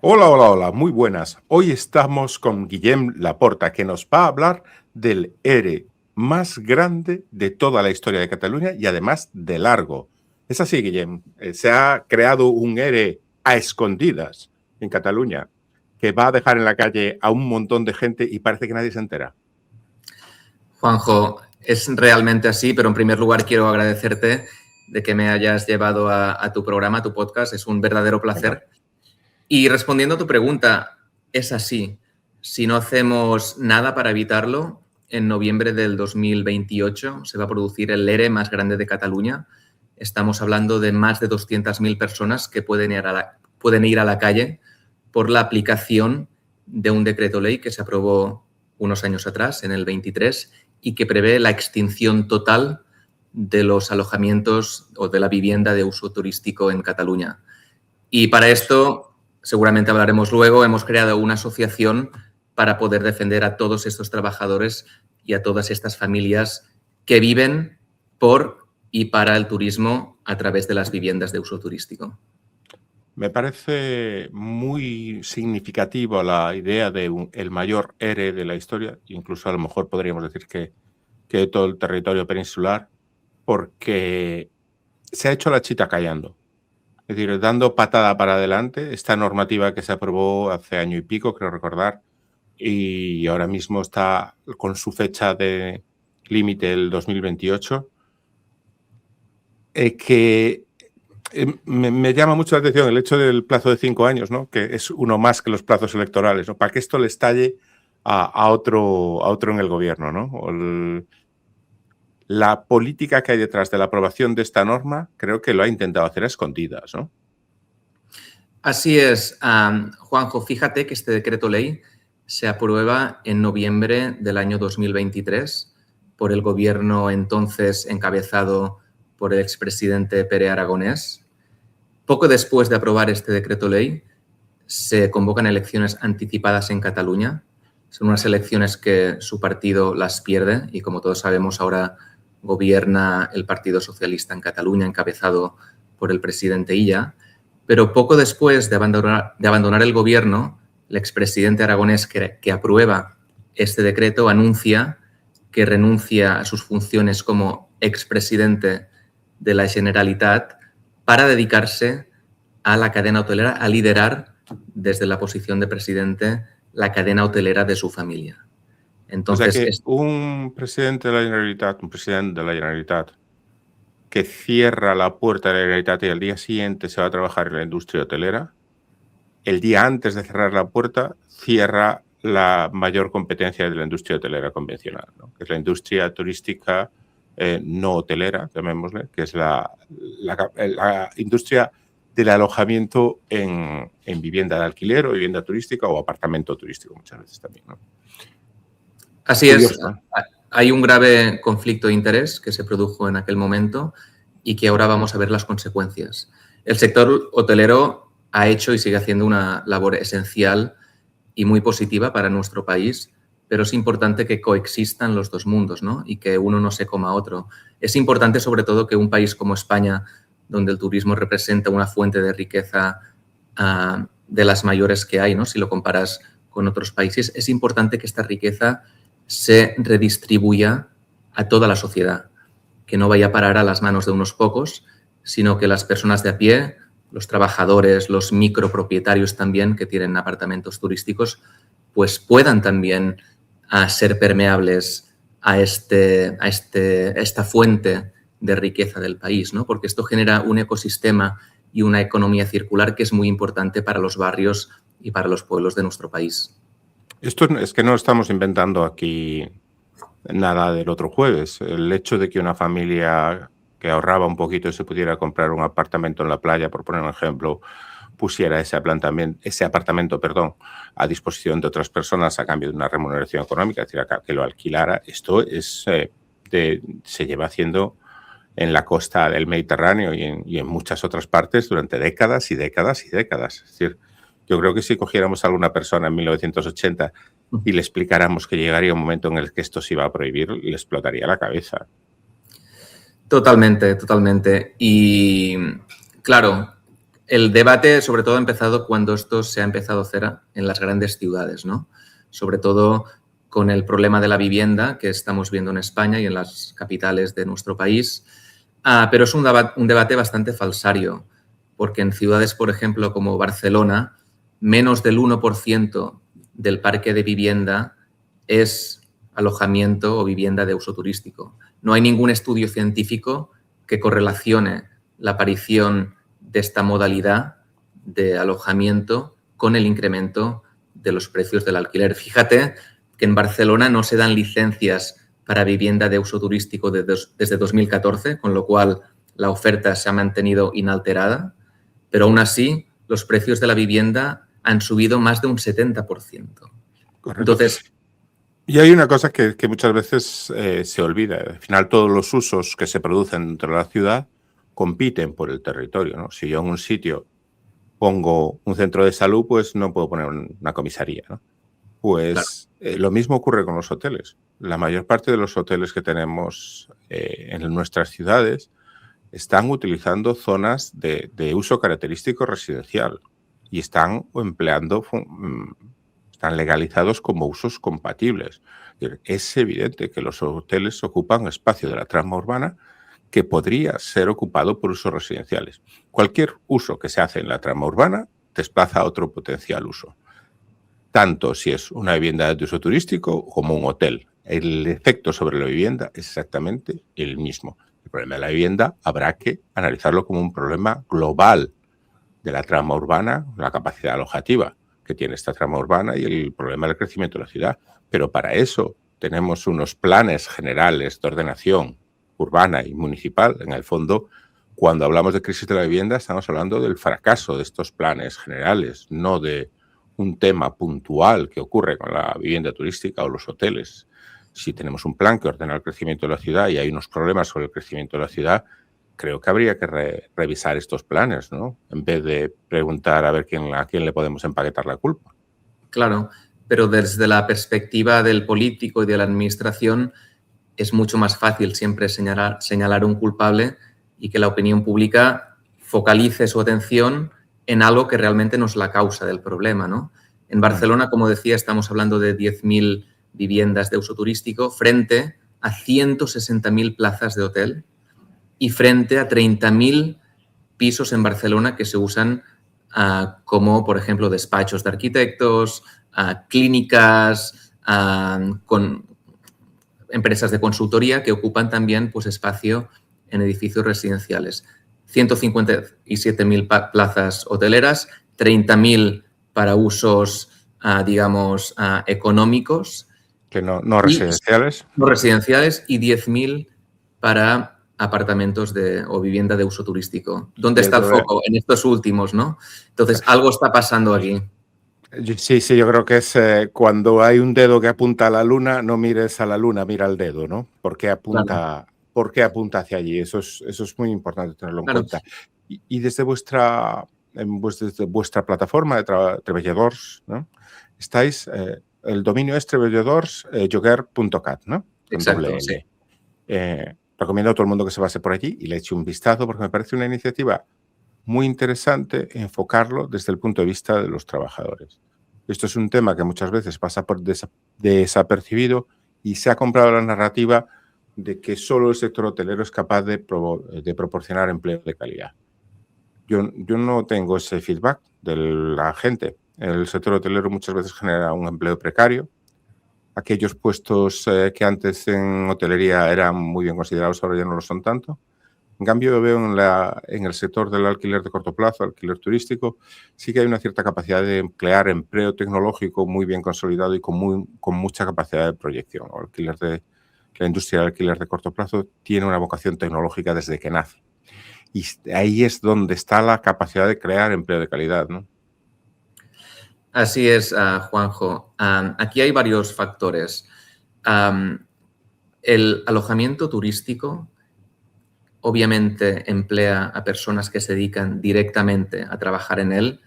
Hola, hola, hola, muy buenas. Hoy estamos con Guillem Laporta, que nos va a hablar del ERE más grande de toda la historia de Cataluña y además de largo. Es así, Guillem. Se ha creado un ERE a escondidas en Cataluña que va a dejar en la calle a un montón de gente y parece que nadie se entera. Juanjo, es realmente así, pero en primer lugar quiero agradecerte de que me hayas llevado a tu programa, a tu podcast. Es un verdadero placer. Y respondiendo a tu pregunta, es así. Si no hacemos nada para evitarlo, en noviembre del 2028 se va a producir el ERE más grande de Cataluña. Estamos hablando de más de 200.000 personas que pueden ir a la calle por la aplicación de un decreto ley que se aprobó unos años atrás, en el 23, y que prevé la extinción total de los alojamientos o de la vivienda de uso turístico en Cataluña. Y para esto, seguramente hablaremos luego, hemos creado una asociación para poder defender a todos estos trabajadores y a todas estas familias que viven por y para el turismo a través de las viviendas de uso turístico. Me parece muy significativo la idea de el mayor ERE de la historia, incluso a lo mejor podríamos decir que de todo el territorio peninsular, porque se ha hecho la chita callando. Es decir, dando patada para adelante, esta normativa que se aprobó hace año y pico, creo recordar, y ahora mismo está con su fecha de límite el 2028, que me llama mucho la atención el hecho del plazo de 5 años, ¿no? Que es uno más que los plazos electorales, ¿no? Para que esto le estalle a otro en el gobierno, ¿no? La política que hay detrás de la aprobación de esta norma creo que lo ha intentado hacer a escondidas, ¿no? Así es, Juanjo, fíjate que este decreto ley se aprueba en noviembre del año 2023 por el gobierno entonces encabezado por el expresidente Pere Aragonés. Poco después de aprobar este decreto ley, se convocan elecciones anticipadas en Cataluña. Son unas elecciones que su partido las pierde y, como todos sabemos, ahora gobierna el Partido Socialista en Cataluña, encabezado por el presidente Illa. Pero poco después de abandonar el gobierno, el expresidente aragonés que aprueba este decreto anuncia que renuncia a sus funciones como expresidente de la Generalitat para dedicarse a la cadena hotelera, a liderar desde la posición de presidente la cadena hotelera de su familia. Entonces, Entonces, que un presidente de la Generalitat, que cierra la puerta de la Generalitat y al día siguiente se va a trabajar en la industria hotelera, el día antes de cerrar la puerta cierra la mayor competencia de la industria hotelera convencional, ¿no? Que es la industria turística no hotelera, llamémosle, que es la industria del alojamiento en vivienda de alquiler o vivienda turística o apartamento turístico muchas veces también, ¿no? Así Curioso, es. ¿no? Hay un grave conflicto de interés que se produjo en aquel momento y que ahora vamos a ver las consecuencias. El sector hotelero ha hecho y sigue haciendo una labor esencial y muy positiva para nuestro país, pero es importante que coexistan los dos mundos, ¿no? Y que uno no se coma a otro. Es importante, sobre todo, que un país como España, donde el turismo representa una fuente de riqueza de las mayores que hay, ¿no? Si lo comparas con otros países, es importante que esta riqueza se redistribuya a toda la sociedad, que no vaya a parar a las manos de unos pocos, sino que las personas de a pie, los trabajadores, los micropropietarios también que tienen apartamentos turísticos, pues puedan también ser permeables a esta fuente de riqueza del país, ¿no? Porque esto genera un ecosistema y una economía circular que es muy importante para los barrios y para los pueblos de nuestro país. Esto es que no estamos inventando aquí nada del otro jueves. El hecho de que una familia que ahorraba un poquito y se pudiera comprar un apartamento en la playa, por poner un ejemplo, pusiera ese apartamento, a disposición de otras personas a cambio de una remuneración económica, es decir, que lo alquilara. Esto se lleva haciendo en la costa del Mediterráneo y en muchas otras partes durante décadas y décadas y décadas. Es decir, yo creo que si cogiéramos a alguna persona en 1980 y le explicáramos que llegaría un momento en el que esto se iba a prohibir, le explotaría la cabeza. Totalmente, totalmente. Y claro, el debate, sobre todo, ha empezado cuando esto se ha empezado a hacer en las grandes ciudades, ¿no? Sobre todo con el problema de la vivienda que estamos viendo en España y en las capitales de nuestro país. Pero es un debate bastante falsario, porque en ciudades, por ejemplo, como Barcelona, menos del 1% del parque de vivienda es alojamiento o vivienda de uso turístico. No hay ningún estudio científico que correlacione la aparición de esta modalidad de alojamiento con el incremento de los precios del alquiler. Fíjate que en Barcelona no se dan licencias para vivienda de uso turístico desde 2014, con lo cual la oferta se ha mantenido inalterada, pero aún así los precios de la vivienda han subido más de un 70%. Correcto. Entonces, y hay una cosa que muchas veces se olvida. Al final, todos los usos que se producen dentro de la ciudad compiten por el territorio, ¿no? Si yo en un sitio pongo un centro de salud, pues no puedo poner una comisaría, ¿no? Pues claro, lo mismo ocurre con los hoteles. La mayor parte de los hoteles que tenemos en nuestras ciudades están utilizando zonas de uso característico residencial y están empleando, están legalizados como usos compatibles. Es evidente que los hoteles ocupan espacio de la trama urbana que podría ser ocupado por usos residenciales. Cualquier uso que se hace en la trama urbana desplaza a otro potencial uso, tanto si es una vivienda de uso turístico como un hotel. El efecto sobre la vivienda es exactamente el mismo. El problema de la vivienda habrá que analizarlo como un problema global de la trama urbana, la capacidad alojativa que tiene esta trama urbana y el problema del crecimiento de la ciudad. Pero para eso tenemos unos planes generales de ordenación urbana y municipal. En el fondo, cuando hablamos de crisis de la vivienda, estamos hablando del fracaso de estos planes generales, no de un tema puntual que ocurre con la vivienda turística o los hoteles. Si tenemos un plan que ordena el crecimiento de la ciudad y hay unos problemas sobre el crecimiento de la ciudad, creo que habría que revisar estos planes, ¿no? En vez de preguntar a ver a quién le podemos empaquetar la culpa. Claro, pero desde la perspectiva del político y de la administración es mucho más fácil siempre señalar un culpable y que la opinión pública focalice su atención en algo que realmente no es la causa del problema, ¿no? En Barcelona, como decía, estamos hablando de 10.000 viviendas de uso turístico frente a 160.000 plazas de hotel y frente a 30.000 pisos en Barcelona que se usan como, por ejemplo, despachos de arquitectos, clínicas, con empresas de consultoría que ocupan también pues, espacio en edificios residenciales. 157.000 plazas hoteleras, 30.000 para usos, digamos, económicos. Que no residenciales. No residenciales y 10.000 para apartamentos o vivienda de uso turístico. ¿Dónde está el foco? En estos últimos, ¿no? Entonces, algo está pasando aquí. Sí, yo creo que es cuando hay un dedo que apunta a la luna, no mires a la luna, mira al dedo, ¿no? ¿Por qué apunta hacia allí? Eso es muy importante tenerlo en cuenta. Y desde vuestra plataforma de treballadors, ¿no? Estáis, el dominio es treballadors.joguer.cat, ¿no? Exacto, sí. Recomiendo a todo el mundo que se pase por allí y le eche un vistazo porque me parece una iniciativa muy interesante enfocarlo desde el punto de vista de los trabajadores. Esto es un tema que muchas veces pasa por desapercibido y se ha comprado la narrativa de que solo el sector hotelero es capaz de proporcionar empleo de calidad. Yo no tengo ese feedback de la gente. El sector hotelero muchas veces genera un empleo precario. Aquellos puestos que antes en hotelería eran muy bien considerados ahora ya no lo son tanto. En cambio, yo veo en el sector del alquiler de corto plazo, alquiler turístico, sí que hay una cierta capacidad de emplear empleo tecnológico muy bien consolidado y con mucha capacidad de proyección. La industria del alquiler de corto plazo tiene una vocación tecnológica desde que nace. Y ahí es donde está la capacidad de crear empleo de calidad, ¿no? Así es, Juanjo. Aquí hay varios factores. El alojamiento turístico obviamente emplea a personas que se dedican directamente a trabajar en él,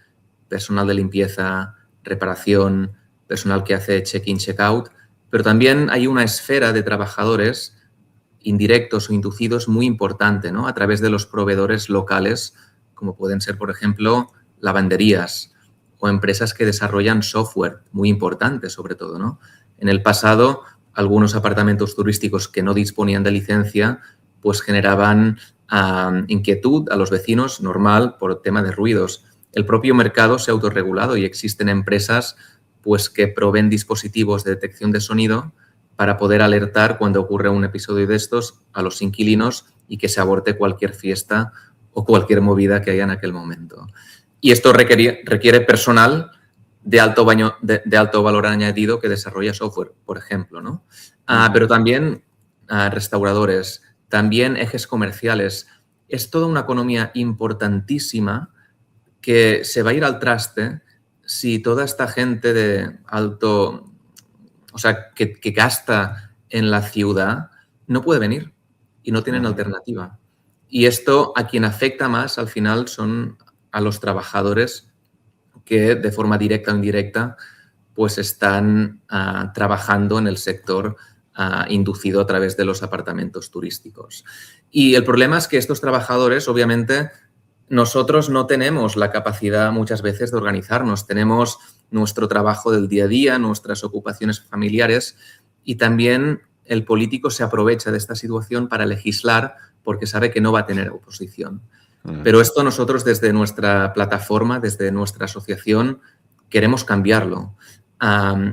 personal de limpieza, reparación, personal que hace check-in, check-out, pero también hay una esfera de trabajadores indirectos o inducidos muy importante, ¿no? A través de los proveedores locales, como pueden ser, por ejemplo, lavanderías o empresas que desarrollan software, muy importante sobre todo, ¿no? En el pasado, algunos apartamentos turísticos que no disponían de licencia, pues generaban inquietud a los vecinos, normal, por tema de ruidos. El propio mercado se ha autorregulado y existen empresas pues, que proveen dispositivos de detección de sonido para poder alertar cuando ocurre un episodio de estos a los inquilinos y que se aborte cualquier fiesta o cualquier movida que haya en aquel momento. Y esto requiere personal de alto valor añadido que desarrolla software, por ejemplo, ¿no? Pero también restauradores, también ejes comerciales. Es toda una economía importantísima que se va a ir al traste si toda esta gente de alto, o sea, que gasta en la ciudad, no puede venir y no tienen alternativa. Y esto a quien afecta más al final son a los trabajadores que de forma directa o indirecta pues están trabajando en el sector inducido a través de los apartamentos turísticos. Y el problema es que estos trabajadores, obviamente, nosotros no tenemos la capacidad muchas veces de organizarnos. Tenemos nuestro trabajo del día a día, nuestras ocupaciones familiares y también el político se aprovecha de esta situación para legislar porque sabe que no va a tener oposición. Pero esto nosotros desde nuestra plataforma, desde nuestra asociación, queremos cambiarlo.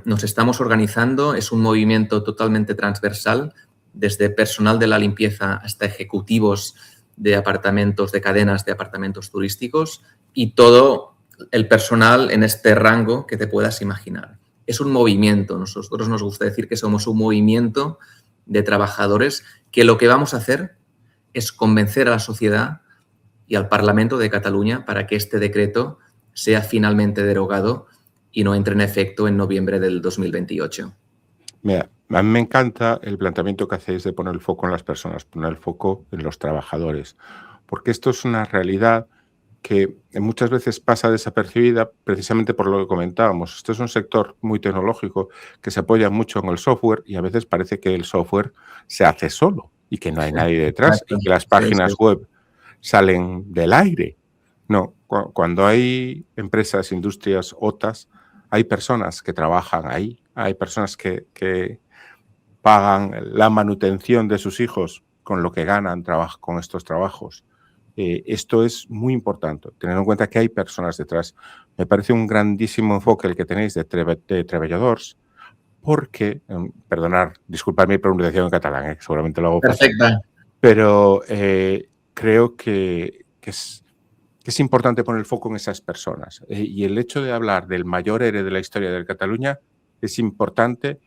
Nos estamos organizando, es un movimiento totalmente transversal, desde personal de la limpieza hasta ejecutivos de apartamentos, de cadenas de apartamentos turísticos y todo el personal en este rango que te puedas imaginar. Es un movimiento, nosotros nos gusta decir que somos un movimiento de trabajadores que lo que vamos a hacer es convencer a la sociedad y al Parlamento de Cataluña para que este decreto sea finalmente derogado y no entre en efecto en noviembre del 2028. Mira, a mí me encanta el planteamiento que hacéis de poner el foco en las personas, poner el foco en los trabajadores, porque esto es una realidad que muchas veces pasa desapercibida precisamente por lo que comentábamos. Este es un sector muy tecnológico que se apoya mucho en el software y a veces parece que el software se hace solo y que no hay nadie detrás y que las páginas web salen del aire. No, cuando hay empresas, industrias, OTAs, hay personas que trabajan ahí, hay personas que pagan la manutención de sus hijos con lo que ganan con estos trabajos. Esto es muy importante, tener en cuenta que hay personas detrás. Me parece un grandísimo enfoque el que tenéis de treballadors, porque, perdonar, disculpad mi pronunciación en catalán, seguramente lo hago perfecta, pero creo que es importante poner el foco en esas personas. Y el hecho de hablar del mayor ERE de la historia de Cataluña es importante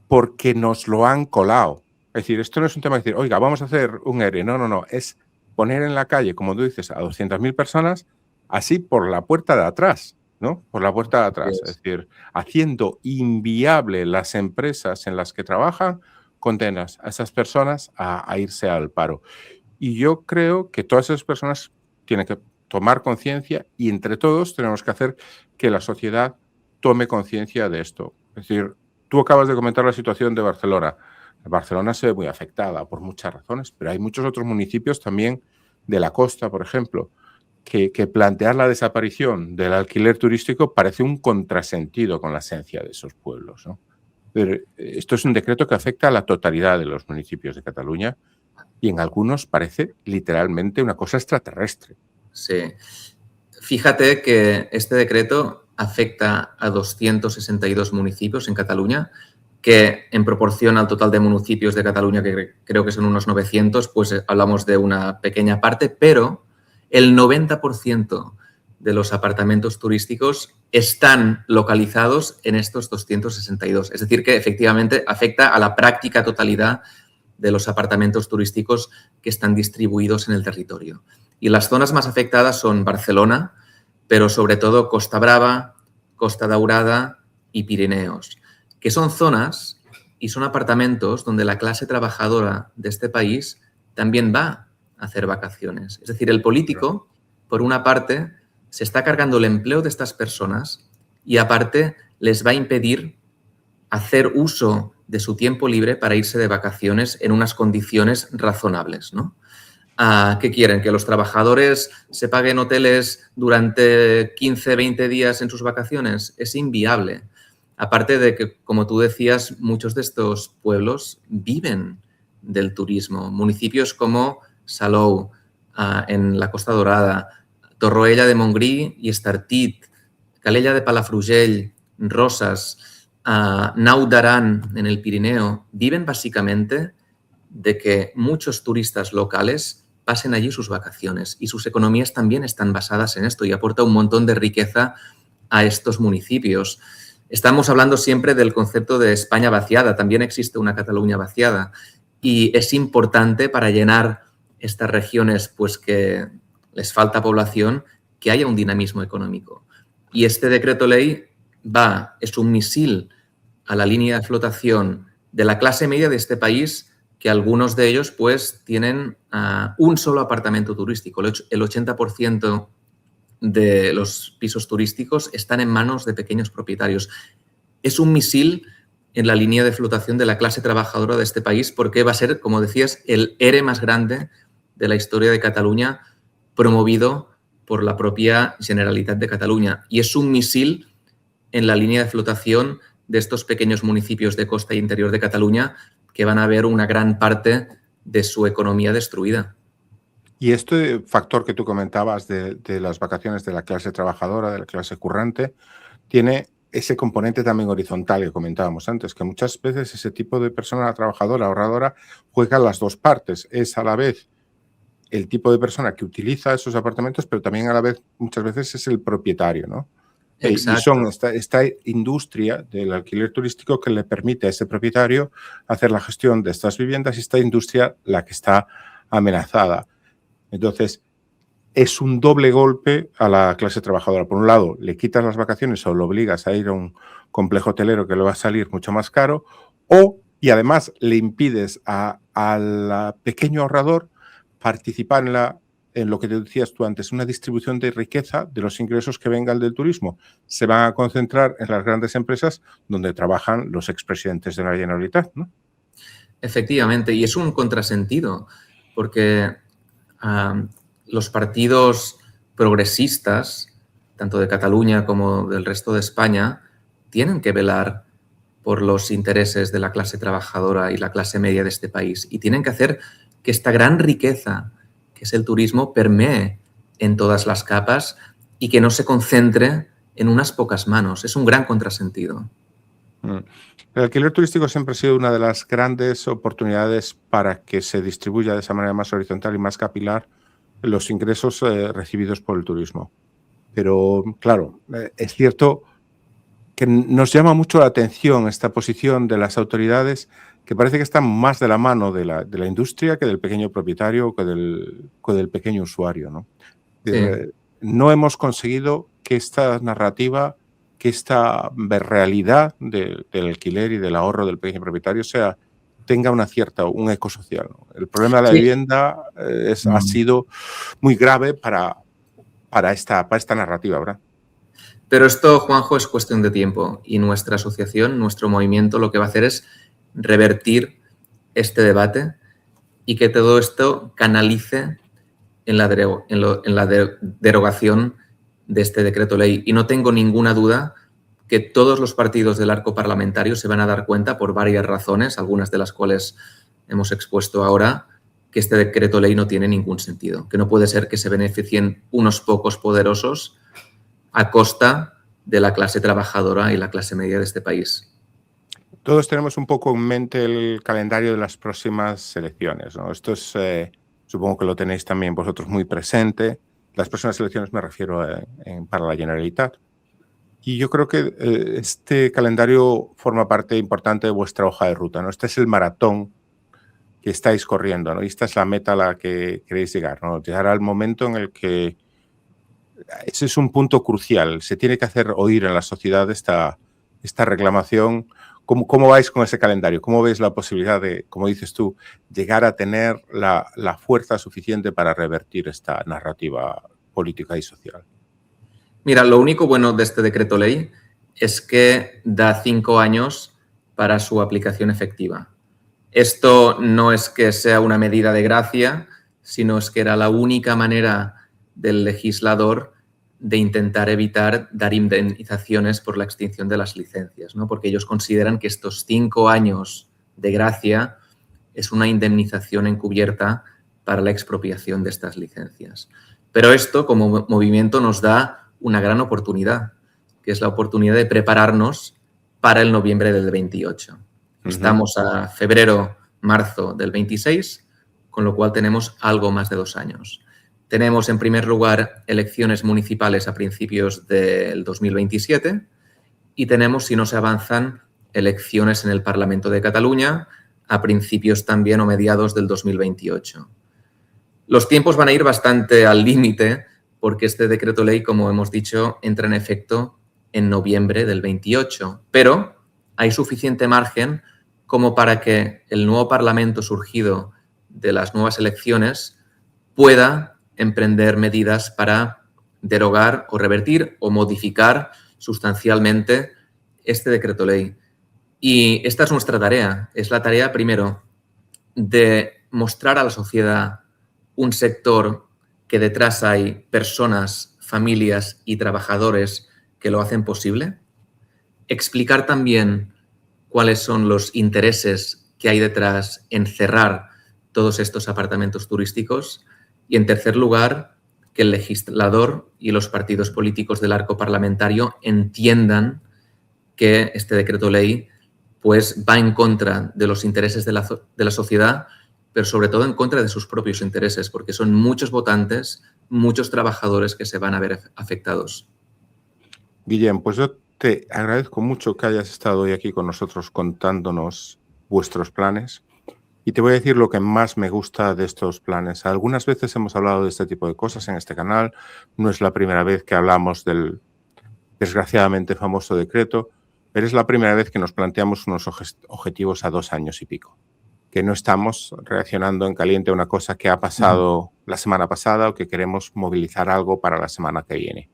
porque nos lo han colado. Es decir, esto no es un tema de decir, oiga, vamos a hacer un ERE. No, no, no. Es poner en la calle, como tú dices, a 200.000 personas, así por la puerta de atrás, ¿no? Por la puerta de atrás. Es decir, haciendo inviable las empresas en las que trabajan, condenas a esas personas a irse al paro. Y yo creo que todas esas personas tienen que tomar conciencia y entre todos tenemos que hacer que la sociedad tome conciencia de esto. Es decir, tú acabas de comentar la situación de Barcelona. Barcelona se ve muy afectada por muchas razones, pero hay muchos otros municipios también de la costa, por ejemplo, que plantear la desaparición del alquiler turístico parece un contrasentido con la esencia de esos pueblos, ¿no? Pero esto es un decreto que afecta a la totalidad de los municipios de Cataluña y en algunos parece literalmente una cosa extraterrestre. Sí. Fíjate que este decreto afecta a 262 municipios en Cataluña, que en proporción al total de municipios de Cataluña, que creo que son unos 900, pues hablamos de una pequeña parte, pero el 90% de los apartamentos turísticos están localizados en estos 262. Es decir, que efectivamente afecta a la práctica totalidad de los apartamentos turísticos que están distribuidos en el territorio. Y las zonas más afectadas son Barcelona, pero sobre todo Costa Brava, Costa Daurada y Pirineos, que son zonas y son apartamentos donde la clase trabajadora de este país también va a hacer vacaciones. Es decir, el político, por una parte, se está cargando el empleo de estas personas y aparte les va a impedir hacer uso de su tiempo libre para irse de vacaciones en unas condiciones razonables, ¿no? ¿Qué quieren? ¿Que los trabajadores se paguen hoteles durante 15, 20 días en sus vacaciones? Es inviable. Aparte de que, como tú decías, muchos de estos pueblos viven del turismo. Municipios como Salou, en la Costa Dorada, Torroella de Montgrí y Estartit, Calella de Palafrugell, Rosas, Nau d'Aran en el Pirineo, viven básicamente de que muchos turistas locales pasen allí sus vacaciones y sus economías también están basadas en esto y aporta un montón de riqueza a estos municipios. Estamos hablando siempre del concepto de España vaciada, también existe una Cataluña vaciada y es importante para llenar estas regiones pues que les falta población que haya un dinamismo económico. Y este decreto ley es un misil a la línea de flotación de la clase media de este país, que algunos de ellos pues tienen un solo apartamento turístico. El 80% de los pisos turísticos están en manos de pequeños propietarios. Es un misil en la línea de flotación de la clase trabajadora de este país porque va a ser, como decías, el ERE más grande de la historia de Cataluña, promovido por la propia Generalitat de Cataluña. Y es un misil en la línea de flotación de estos pequeños municipios de costa e interior de Cataluña que van a ver una gran parte de su economía destruida. Y este factor que tú comentabas de las vacaciones de la clase trabajadora, de la clase currante, tiene ese componente también horizontal que comentábamos antes, que muchas veces ese tipo de persona trabajadora, ahorradora, juega las dos partes. Es a la vez el tipo de persona que utiliza esos apartamentos, pero también a la vez muchas veces es el propietario, ¿no? Exacto. Y son esta industria del alquiler turístico que le permite a ese propietario hacer la gestión de estas viviendas y esta industria la que está amenazada. Entonces, es un doble golpe a la clase trabajadora. Por un lado, le quitas las vacaciones o lo obligas a ir a un complejo hotelero que le va a salir mucho más caro, y además le impides al pequeño ahorrador participar en lo que te decías tú antes, una distribución de riqueza de los ingresos que vengan del turismo. Se van a concentrar en las grandes empresas donde trabajan los expresidentes de la Generalitat, ¿no? Efectivamente, y es un contrasentido, porque los partidos progresistas, tanto de Cataluña como del resto de España, tienen que velar por los intereses de la clase trabajadora y la clase media de este país y tienen que hacer que esta gran riqueza, que es el turismo, permee en todas las capas y que no se concentre en unas pocas manos. Es un gran contrasentido. El alquiler turístico siempre ha sido una de las grandes oportunidades para que se distribuya de esa manera más horizontal y más capilar los ingresos recibidos por el turismo. Pero, claro, es cierto que nos llama mucho la atención esta posición de las autoridades que parece que están más de la mano de la industria que del pequeño propietario o que del pequeño usuario, ¿no? Sí. No hemos conseguido que esta narrativa, que esta realidad del alquiler y del ahorro del pequeño propietario tenga un eco social, ¿no? El problema de la vivienda ha sido muy grave para esta narrativa, ¿verdad? Pero esto, Juanjo, es cuestión de tiempo y nuestra asociación, nuestro movimiento, lo que va a hacer es revertir este debate y que todo esto canalice en la derogación de este decreto ley. Y no tengo ninguna duda que todos los partidos del arco parlamentario se van a dar cuenta por varias razones, algunas de las cuales hemos expuesto ahora, que este decreto ley no tiene ningún sentido, que no puede ser que se beneficien unos pocos poderosos a costa de la clase trabajadora y la clase media de este país. Todos tenemos un poco en mente el calendario de las próximas elecciones, ¿no? Esto es, supongo que lo tenéis también vosotros muy presente. Las próximas elecciones me refiero para la Generalitat. Y yo creo que este calendario forma parte importante de vuestra hoja de ruta, ¿no? Este es el maratón que estáis corriendo, ¿no? Y esta es la meta a la que queréis llegar, ¿no? Llegar al momento en el que ese es un punto crucial. Se tiene que hacer oír en la sociedad esta reclamación. ¿Cómo vais con ese calendario? ¿Cómo veis la posibilidad de, como dices tú, llegar a tener la fuerza suficiente para revertir esta narrativa política y social? Mira, lo único bueno de este decreto ley es que da 5 años para su aplicación efectiva. Esto no es que sea una medida de gracia sino es que era la única manera del legislador de intentar evitar dar indemnizaciones por la extinción de las licencias, ¿no? Porque ellos consideran que estos 5 años de gracia es una indemnización encubierta para la expropiación de estas licencias. Pero esto, como movimiento, nos da una gran oportunidad, que es la oportunidad de prepararnos para el noviembre del 28. Estamos a febrero, marzo del 26, con lo cual tenemos algo más de 2 años. Tenemos, en primer lugar, elecciones municipales a principios del 2027 y tenemos, si no se avanzan, elecciones en el Parlamento de Cataluña a principios también o mediados del 2028. Los tiempos van a ir bastante al límite porque este decreto ley, como hemos dicho, entra en efecto en noviembre del 28, pero hay suficiente margen como para que el nuevo Parlamento surgido de las nuevas elecciones pueda emprender medidas para derogar o revertir o modificar sustancialmente este decreto ley. Y esta es nuestra tarea. Es la tarea, primero, de mostrar a la sociedad un sector que detrás hay personas, familias y trabajadores que lo hacen posible. Explicar también cuáles son los intereses que hay detrás en cerrar todos estos apartamentos turísticos. Y, en tercer lugar, que el legislador y los partidos políticos del arco parlamentario entiendan que este decreto ley pues, va en contra de los intereses de la sociedad, pero sobre todo en contra de sus propios intereses, porque son muchos votantes, muchos trabajadores que se van a ver afectados. Guillem, pues yo te agradezco mucho que hayas estado hoy aquí con nosotros contándonos vuestros planes. Y te voy a decir lo que más me gusta de estos planes. Algunas veces hemos hablado de este tipo de cosas en este canal. No es la primera vez que hablamos del desgraciadamente famoso decreto, pero es la primera vez que nos planteamos unos objetivos a 2 años y pico. Que no estamos reaccionando en caliente a una cosa que ha pasado la semana pasada o que queremos movilizar algo para la semana que viene.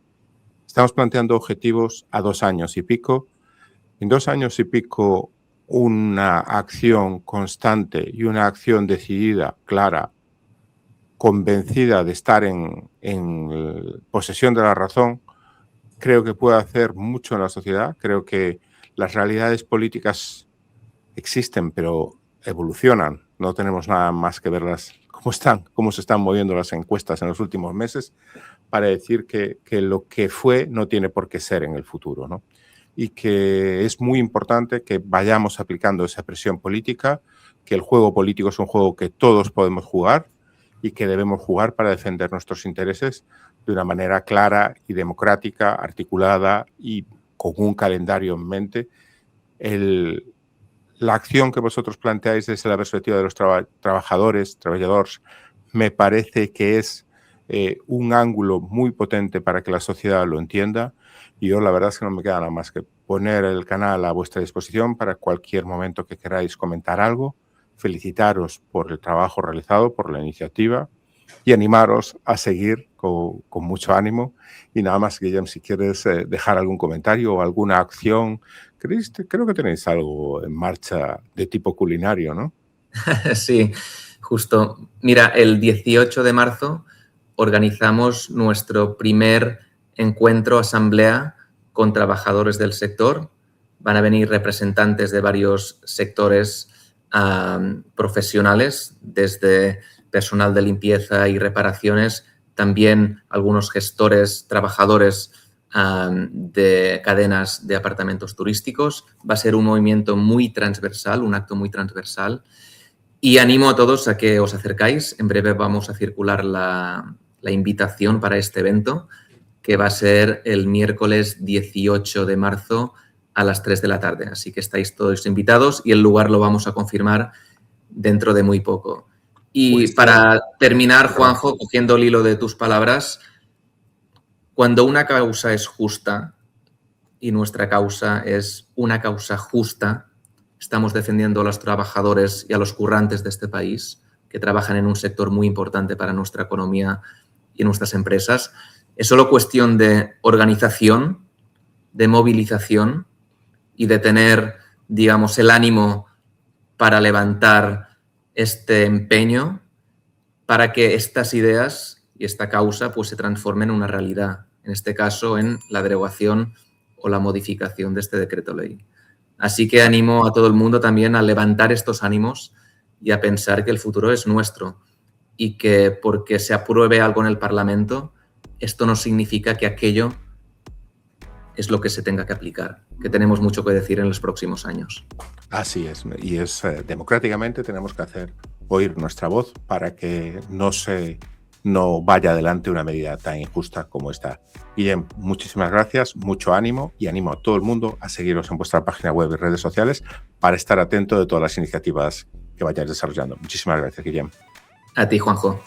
Estamos planteando objetivos a 2 años y pico. En 2 años y pico, una acción constante y una acción decidida, clara, convencida de estar en posesión de la razón, creo que puede hacer mucho en la sociedad. Creo que las realidades políticas existen, pero evolucionan. No tenemos nada más que verlas cómo están, cómo se están moviendo las encuestas en los últimos meses para decir que lo que fue no tiene por qué ser en el futuro, ¿no? Y que es muy importante que vayamos aplicando esa presión política, que el juego político es un juego que todos podemos jugar y que debemos jugar para defender nuestros intereses de una manera clara y democrática, articulada y con un calendario en mente. La acción que vosotros planteáis desde la perspectiva de los trabajadores, me parece que es un ángulo muy potente para que la sociedad lo entienda. Y yo la verdad es que no me queda nada más que poner el canal a vuestra disposición para cualquier momento que queráis comentar algo, felicitaros por el trabajo realizado, por la iniciativa y animaros a seguir con mucho ánimo. Y nada más, Guillem, si quieres dejar algún comentario o alguna acción. Creo que tenéis algo en marcha de tipo culinario, ¿no? Sí, justo. Mira, el 18 de marzo organizamos nuestro primer encuentro, asamblea con trabajadores del sector. Van a venir representantes de varios sectores profesionales, desde personal de limpieza y reparaciones, también algunos gestores, trabajadores de cadenas de apartamentos turísticos. Va a ser un movimiento muy transversal, un acto muy transversal. Y animo a todos a que os acercáis. En breve vamos a circular la invitación para este evento, que va a ser el miércoles 18 de marzo a las 3 de la tarde. Así que estáis todos invitados y el lugar lo vamos a confirmar dentro de muy poco. Y para terminar, Juanjo, cogiendo el hilo de tus palabras, cuando una causa es justa, y nuestra causa es una causa justa, estamos defendiendo a los trabajadores y a los currantes de este país, que trabajan en un sector muy importante para nuestra economía y nuestras empresas. Es solo cuestión de organización, de movilización y de tener, digamos, el ánimo para levantar este empeño para que estas ideas y esta causa pues se transformen en una realidad, en este caso en la derogación o la modificación de este decreto ley. Así que animo a todo el mundo también a levantar estos ánimos y a pensar que el futuro es nuestro y que porque se apruebe algo en el Parlamento, esto no significa que aquello es lo que se tenga que aplicar, que tenemos mucho que decir en los próximos años. Así es, y democráticamente tenemos que hacer oír nuestra voz para que no vaya adelante una medida tan injusta como esta. Guillem, muchísimas gracias, mucho ánimo y animo a todo el mundo a seguiros en vuestra página web y redes sociales para estar atento de todas las iniciativas que vayáis desarrollando. Muchísimas gracias, Guillem. A ti, Juanjo.